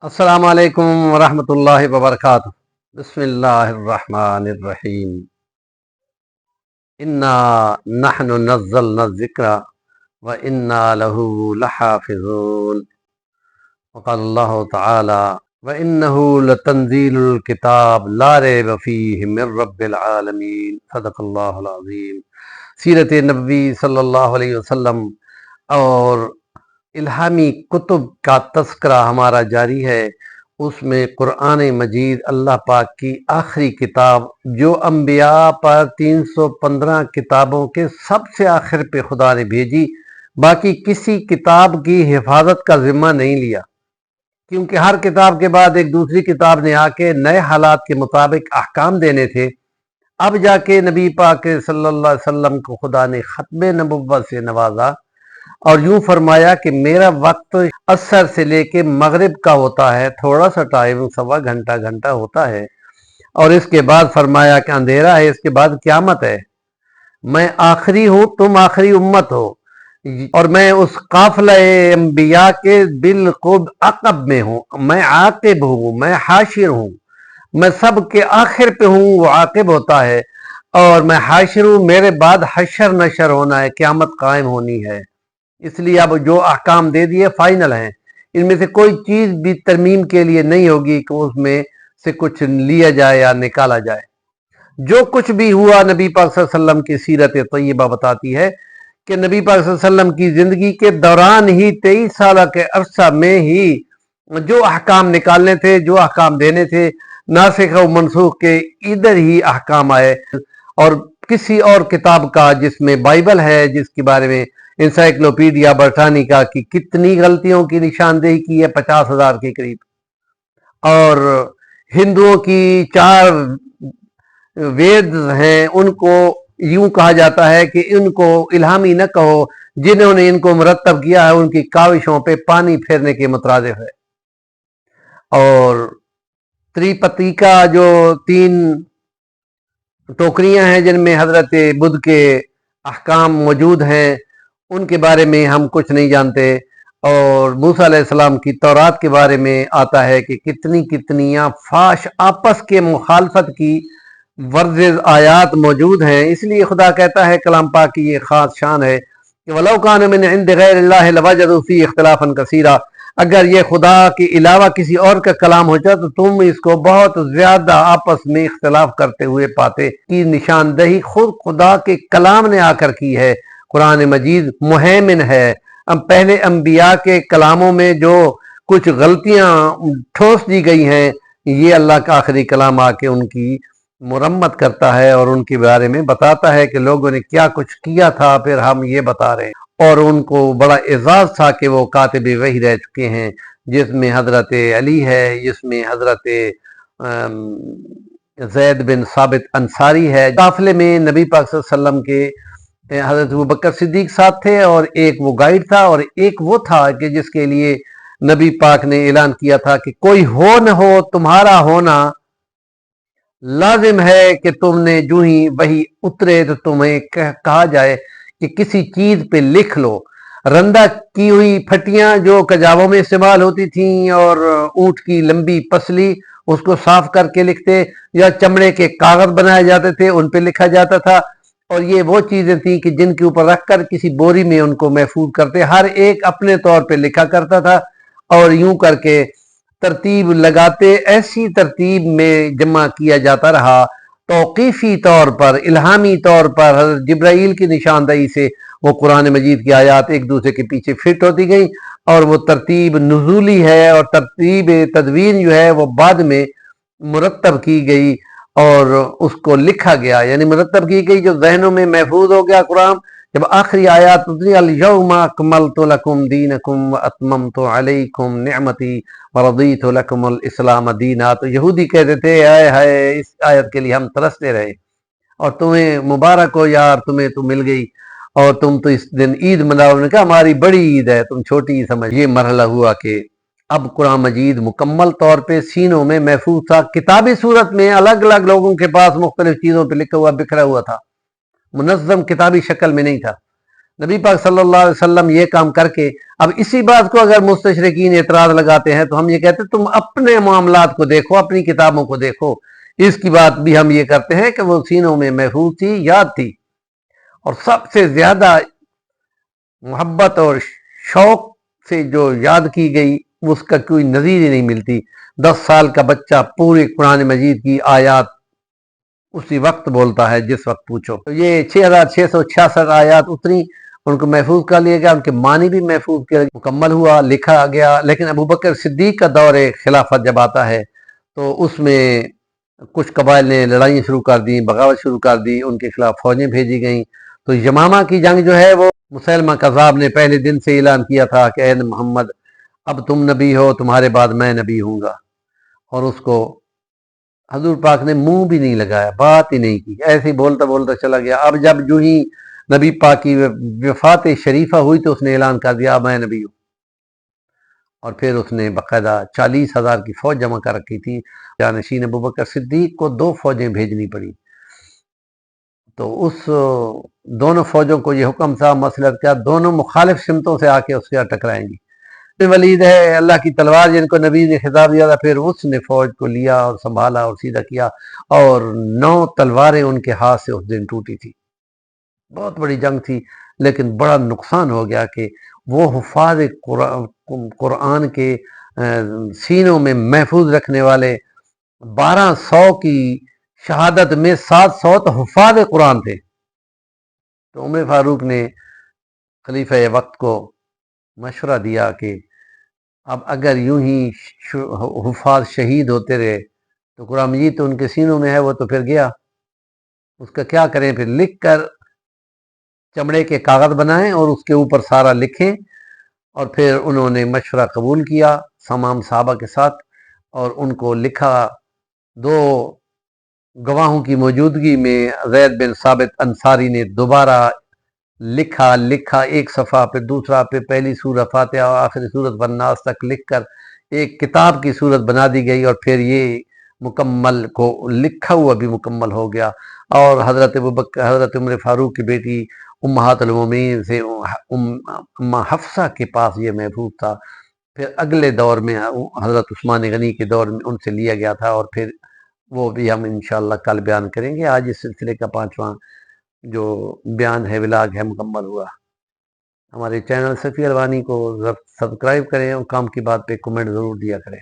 السلام علیکم ورحمۃ اللہ وبرکاتہ۔ بسم اللہ الرحمن الرحیم۔ انا نحن نزلنا الذکر وانا له لحافظون۔ وقال اللہ تعالی وانه لتنزیل الکتاب لا ریب فیہ من رب العالمین۔ صدق اللہ العظیم۔ سیرت نبوی صلی اللہ علیہ وسلم اور الہامی کتب کا تذکرہ ہمارا جاری ہے۔ اس میں قرآن مجید اللہ پاک کی آخری کتاب جو انبیاء پر 315 کتابوں کے سب سے آخر پہ خدا نے بھیجی، باقی کسی کتاب کی حفاظت کا ذمہ نہیں لیا، کیونکہ ہر کتاب کے بعد ایک دوسری کتاب نے آ کے نئے حالات کے مطابق احکام دینے تھے۔ اب جا کے نبی پاک صلی اللہ علیہ وسلم کو خدا نے ختم نبوت سے نوازا اور یوں فرمایا کہ میرا وقت عصر سے لے کے مغرب کا ہوتا ہے، تھوڑا سا ٹائم، سوا گھنٹہ ہوتا ہے، اور اس کے بعد فرمایا کہ اندھیرا ہے، اس کے بعد قیامت ہے۔ میں آخری ہوں، تم آخری امت ہو، اور میں اس قافلہ انبیاء کے بالقرب عقب میں ہوں، میں عاقب ہوں، میں حاشر ہوں، میں سب کے آخر پہ ہوں، وہ عاقب ہوتا ہے، اور میں حاشر ہوں، میرے بعد حشر نشر ہونا ہے، قیامت قائم ہونی ہے۔ اس لیے اب جو احکام دے دیے فائنل ہیں، ان میں سے کوئی چیز بھی ترمیم کے لیے نہیں ہوگی کہ اس میں سے کچھ لیا جائے یا نکالا جائے۔ جو کچھ بھی ہوا نبی پاک صلی اللہ علیہ وسلم کی سیرت طیبہ بتاتی ہے کہ نبی پاک صلی اللہ علیہ وسلم کی زندگی کے دوران ہی 23 سالہ کے عرصہ میں ہی جو احکام نکالنے تھے، جو احکام دینے تھے، ناسخ و منسوخ کے ادھر ہی احکام آئے، اور کسی اور کتاب کا جس میں بائبل ہے، جس کے بارے میں انسائکلوپیڈیا برٹانیکا کی کتنی غلطیوں کی نشاندہی کی ہے، 50,000 کے قریب، اور ہندوؤں کی 4 وید ہیں، ان کو یوں کہا جاتا ہے کہ ان کو الہامی نہ کہو، جنہوں نے ان کو مرتب کیا ہے ان کی کاوشوں پہ پانی پھیرنے کے مترادف ہے۔ اور تریپتیکا جو 3 ٹوکریاں ہیں جن میں حضرت بدھ کے احکام موجود ہیں، ان کے بارے میں ہم کچھ نہیں جانتے، اور موسیٰ علیہ السلام کی تورات کے بارے میں آتا ہے کہ کتنیاں فاش آپس کے مخالفت کی ورزز آیات موجود ہیں۔ اس لیے خدا کہتا ہے، کلام پاک کی یہ خاص شان ہے کہ وَلَوْ كَانَ مِنْ عِنْدِ غَيْرِ اللَّهِ لَوَجَدُوا فِيهِ اخْتِلَافًا كَثِيرًا۔ اگر یہ خدا کے علاوہ کسی اور کا کلام ہوتا تو تم اس کو بہت زیادہ آپس میں اختلاف کرتے ہوئے پاتے۔ کی نشاندہی خود خدا کے کلام نے آ کر کی ہے۔ قرآن مجید مہیمن ہے۔ اب پہلے انبیاء کے کلاموں میں جو کچھ غلطیاں ٹھوس دی گئی ہیں، یہ اللہ کا آخری کلام آ کے ان کی مرمت کرتا ہے اور ان کے بارے میں بتاتا ہے کہ لوگوں نے کیا کچھ کیا تھا، پھر ہم یہ بتا رہے ہیں۔ اور ان کو بڑا اعزاز تھا کہ وہ کاتب وحی رہ چکے ہیں، جس میں حضرت علی ہے، جس میں حضرت زید بن ثابت انصاری ہے۔ قافلے میں نبی پاک صلی اللہ علیہ وسلم کے حضرت ابوبکر صدیق ساتھ تھے، اور ایک وہ گائیڈ تھا، اور ایک وہ تھا کہ جس کے لیے نبی پاک نے اعلان کیا تھا کہ کوئی ہو نہ ہو، تمہارا ہونا لازم ہے کہ تم نے جو ہی وہی اترے تو تمہیں کہا جائے کہ کسی چیز پہ لکھ لو۔ رندہ کی ہوئی پھٹیاں جو کجاووں میں استعمال ہوتی تھیں، اور اونٹ کی لمبی پسلی، اس کو صاف کر کے لکھتے، یا چمڑے کے کاغذ بنائے جاتے تھے، ان پہ لکھا جاتا تھا، اور یہ وہ چیزیں تھیں کہ جن کے اوپر رکھ کر کسی بوری میں ان کو محفوظ کرتے، ہر ایک اپنے طور پہ لکھا کرتا تھا، اور یوں کر کے ترتیب لگاتے، ایسی ترتیب میں جمع کیا جاتا رہا۔ توقیفی طور پر، الہامی طور پر حضرت جبرائیل کی نشاندہی سے وہ قرآن مجید کی آیات ایک دوسرے کے پیچھے فٹ ہوتی گئیں، اور وہ ترتیب نزولی ہے، اور ترتیب تدوین جو ہے وہ بعد میں مرتب کی گئی اور اس کو لکھا گیا، یعنی مرتب کی گئی، جو ذہنوں میں محفوظ ہو گیا قرآن۔ جب آخری آیات اتری الیوم اکملت لکم دینکم واتممت علیکم نعمتی ورضیت لکم الاسلام دینا، تو یہودی کہتے تھے ہائے ہائے اس آیت کے لیے ہم ترستے رہے، اور تمہیں مبارک ہو یار، تمہیں تو مل گئی، اور تم تو اس دن عید مناؤ۔ نے کہا ہماری بڑی عید ہے، تم چھوٹی ہی سمجھ۔ یہ مرحلہ ہوا کہ اب قرآن مجید مکمل طور پہ سینوں میں محفوظ تھا، کتابی صورت میں الگ الگ لوگوں کے پاس مختلف چیزوں پہ لکھا ہوا بکھرا ہوا تھا، منظم کتابی شکل میں نہیں تھا۔ نبی پاک صلی اللہ علیہ وسلم یہ کام کر کے اب اسی بات کو اگر مستشرقین اعتراض لگاتے ہیں تو ہم یہ کہتے ہیں تم اپنے معاملات کو دیکھو، اپنی کتابوں کو دیکھو. اس کی بات بھی ہم یہ کرتے ہیں کہ وہ سینوں میں محفوظ تھی، یاد تھی، اور سب سے زیادہ محبت اور شوق سے جو یاد کی گئی اس کا کوئی نظیر ہی نہیں ملتی. 10 سال کا بچہ پورے قرآن مجید کی آیات اسی وقت بولتا ہے جس وقت پوچھو. تو یہ 6666 آیات اتری، ان کو محفوظ کر لیا گیا، ان کے معنی بھی محفوظ کیا مکمل ہوا، لکھا گیا. لیکن ابوبکر صدیق کا دور خلافت جب آتا ہے تو اس میں کچھ قبائل نے لڑائیاں شروع کر دیں، بغاوت شروع کر دی، ان کے خلاف فوجیں بھیجی گئیں. تو یمامہ کی جنگ جو ہے وہ مسیلمہ کذاب نے پہلے دن سے اعلان کیا تھا کہ اے محمد اب تم نبی ہو، تمہارے بعد میں نبی ہوں گا، اور اس کو حضور پاک نے منہ بھی نہیں لگایا، بات ہی نہیں کی، ایسے ہی بولتا بولتا چلا گیا. اب جب جو ہی نبی پاک کی وفات شریفہ ہوئی تو اس نے اعلان کر دیا میں نبی ہوں. اور پھر اس نے باقاعدہ 40,000 کی فوج جمع کر رکھی تھی. جانشین ابوبکر صدیق کو 2 فوجیں بھیجنی پڑی. تو اس دونوں فوجوں کو یہ حکم تھا، مصلحت کیا، دونوں مخالف سمتوں سے آ کے اس سے ٹکرائیں گی. ولید ہے اللہ کی تلوار جن کو نبی نے خطاب دیا تھا، پھر اس نے فوج کو لیا اور سنبھالا اور سیدھا کیا، اور 9 تلواریں ان کے ہاتھ سے اس دن ٹوٹی تھی. بہت بڑی جنگ تھی، لیکن بڑا نقصان ہو گیا کہ وہ حفاظ قرآن کے سینوں میں محفوظ رکھنے والے 1200 کی شہادت میں 700 تو حفاظ قرآن تھے. تو عمر فاروق نے خلیفہ وقت کو مشورہ دیا کہ اب اگر یوں ہی حفاظ شہید ہوتے رہے تو قرآن مجید تو ان کے سینوں میں ہے، وہ تو پھر گیا، اس کا کیا کریں؟ پھر لکھ کر چمڑے کے کاغذ بنائیں اور اس کے اوپر سارا لکھیں. اور پھر انہوں نے مشورہ قبول کیا تمام صحابہ کے ساتھ، اور ان کو لکھا. 2 گواہوں کی موجودگی میں زید بن ثابت انصاری نے دوبارہ لکھا ایک صفحہ پہ دوسرا پہ پہلی سورہ فاتحہ اور آخری سورۃ والناس تک لکھ کر ایک کتاب کی صورت بنا دی گئی. اور پھر یہ مکمل کو لکھا ہوا بھی مکمل ہو گیا. اور حضرت عمر فاروق کی بیٹی امہات المومنین سے اماں حفصہ کے پاس یہ محفوظ تھا. پھر اگلے دور میں حضرت عثمان غنی کے دور میں ان سے لیا گیا تھا، اور پھر وہ بھی ہم انشاءاللہ کل بیان کریں گے. آج اس سلسلے کا 5واں جو بیان ہے ولاگ ہے مکمل ہوا. ہمارے چینل صفی الوانی کو سبسکرائب کریں اور کام کی بات پہ کمنٹ ضرور دیا کریں.